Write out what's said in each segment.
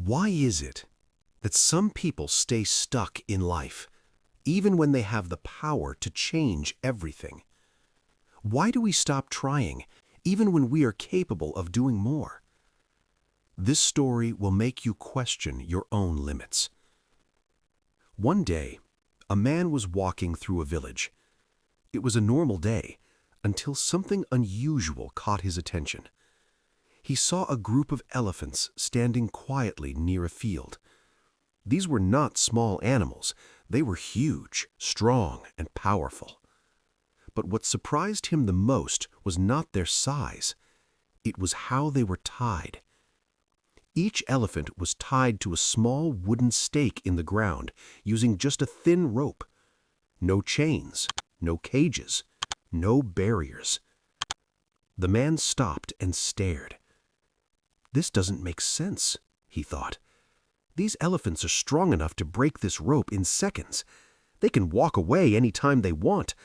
Why is it that some people stay stuck in life, even when they have the power to change everything? Why do we stop trying, even when we are capable of doing more? This story will make you question your own limits. One day, a man was walking through a village. It was a normal day until something unusual caught his attention. He saw a group of elephants standing quietly near a field. These were not small animals. They were huge, strong, and powerful. But what surprised him the most was not their size. It was how they were tied. Each elephant was tied to a small wooden stake in the ground using just a thin rope. No chains, no cages, no barriers. The man stopped and stared. "This doesn't make sense," he thought. "These elephants are strong enough to break this rope in seconds. They can walk away any time they want,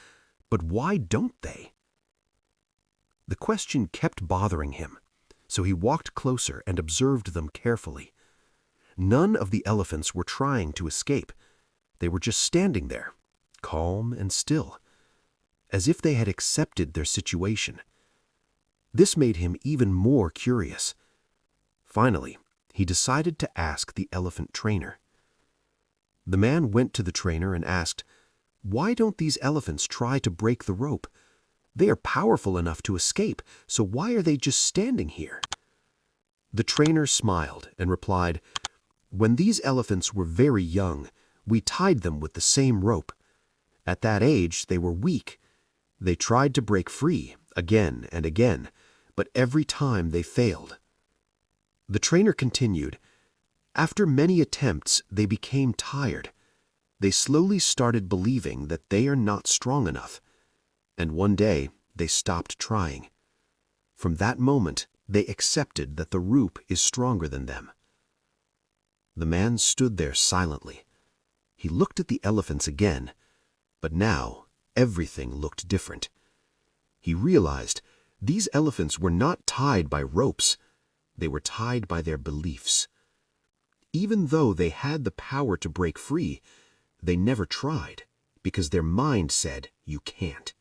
but why don't they?" The question kept bothering him, so he walked closer and observed them carefully. None of the elephants were trying to escape. They were just standing there, calm and still, as if they had accepted their situation. This made him even more curious. Finally, he decided to ask the elephant trainer. The man went to the trainer and asked, "Why don't these elephants try to break the rope? They are powerful enough to escape, so why are they just standing here?" The trainer smiled and replied, "When these elephants were very young, we tied them with the same rope. At that age, they were weak. They tried to break free again and again, but every time they failed." The trainer continued, "After many attempts, they became tired. They slowly started believing that they are not strong enough, and one day they stopped trying. From that moment, they accepted that the rope is stronger than them." The man stood there silently. He looked at the elephants again, but now everything looked different. He realized these elephants were not tied by ropes. They were tied by their beliefs. Even though they had the power to break free, they never tried because their mind said, "You can't."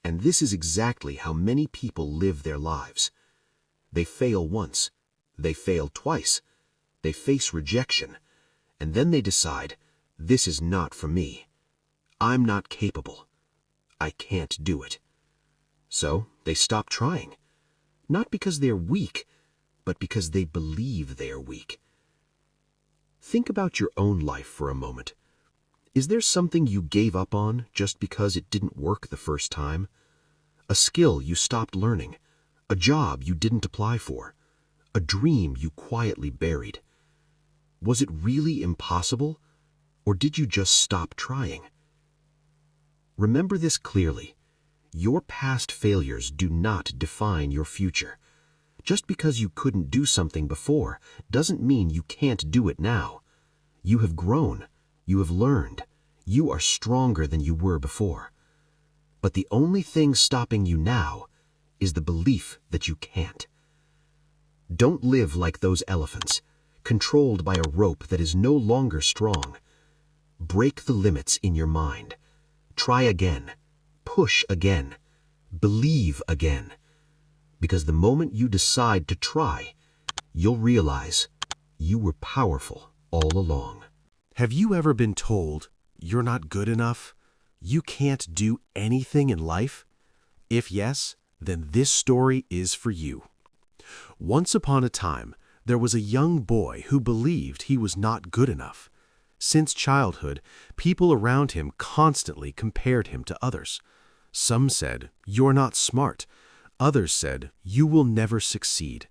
And this is exactly how many people live their lives. They fail once, they fail twice, they face rejection, and then they decide, "This is not for me. I'm not capable. I can't do it." So they stop trying. Not because they're weak, but because they believe they are weak. Think about your own life for a moment. Is there something you gave up on just because it didn't work the first time? A skill you stopped learning, a job you didn't apply for, a dream you quietly buried? Was it really impossible, or did you just stop trying? Remember this clearly. Your past failures do not define your future. Just because you couldn't do something before doesn't mean you can't do it now. You have grown, you have learned, you are stronger than you were before. But the only thing stopping you now is the belief that you can't. Don't live like those elephants, controlled by a rope that is no longer strong. Break the limits in your mind. Try again. Push again. Believe again. Because the moment you decide to try, you'll realize you were powerful all along. Have you ever been told you're not good enough? You can't do anything in life? If yes, then this story is for you. Once upon a time, there was a young boy who believed he was not good enough. Since childhood, people around him constantly compared him to others. Some said, "You're not smart." Others said, "You will never succeed."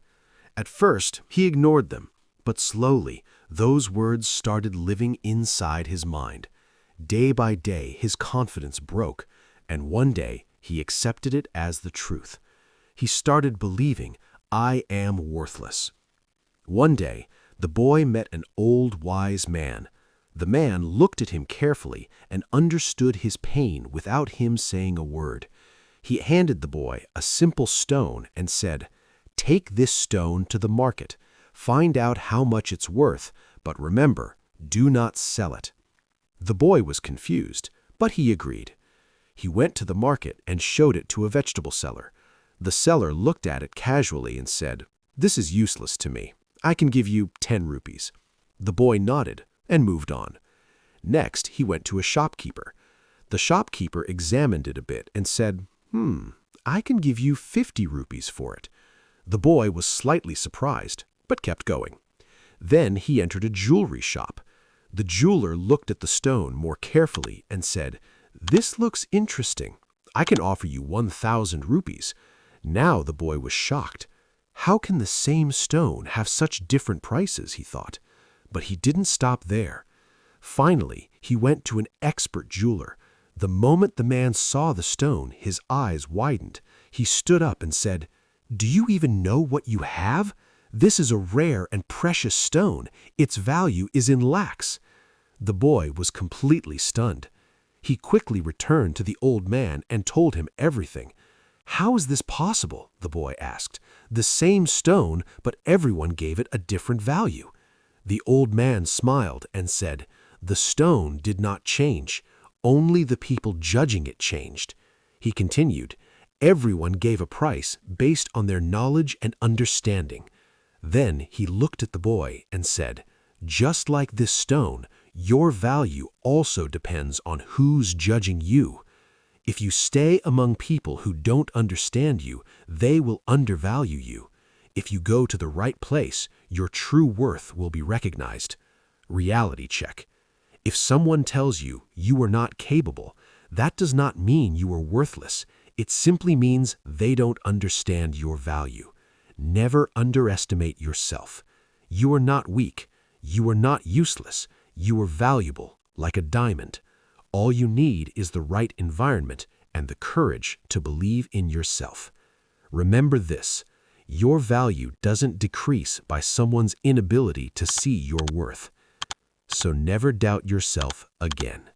At first, he ignored them, but slowly, those words started living inside his mind. Day by day, his confidence broke, and one day, he accepted it as the truth. He started believing, "I am worthless." One day, the boy met an old wise man. The man looked at him carefully and understood his pain without him saying a word. He handed the boy a simple stone and said, "Take this stone to the market. Find out how much it's worth, but remember, do not sell it." The boy was confused, but he agreed. He went to the market and showed it to a vegetable seller. The seller looked at it casually and said, "This is useless to me. I can give you 10 rupees." The boy nodded and moved on. Next, he went to a shopkeeper. The shopkeeper examined it a bit and said, I can give you 50 rupees for it." The boy was slightly surprised, but kept going. Then he entered a jewelry shop. The jeweler looked at the stone more carefully and said, "This looks interesting. I can offer you 1,000 rupees." Now the boy was shocked. How can the same stone have such different prices, he thought. But he didn't stop there. Finally, he went to an expert jeweler. The moment the man saw the stone, his eyes widened. He stood up and said, "Do you even know what you have? This is a rare and precious stone. Its value is in lakhs." The boy was completely stunned. He quickly returned to the old man and told him everything. "How is this possible?" the boy asked. "The same stone, but everyone gave it a different value." The old man smiled and said, "The stone did not change. Only the people judging it changed." He continued, "Everyone gave a price based on their knowledge and understanding." Then he looked at the boy and said, "Just like this stone, your value also depends on who's judging you. If you stay among people who don't understand you, they will undervalue you. If you go to the right place, your true worth will be recognized." Reality check. If someone tells you you are not capable, that does not mean you are worthless. It simply means they don't understand your value. Never underestimate yourself. You are not weak. You are not useless. You are valuable, like a diamond. All you need is the right environment and the courage to believe in yourself. Remember this: your value doesn't decrease by someone's inability to see your worth. So never doubt yourself again.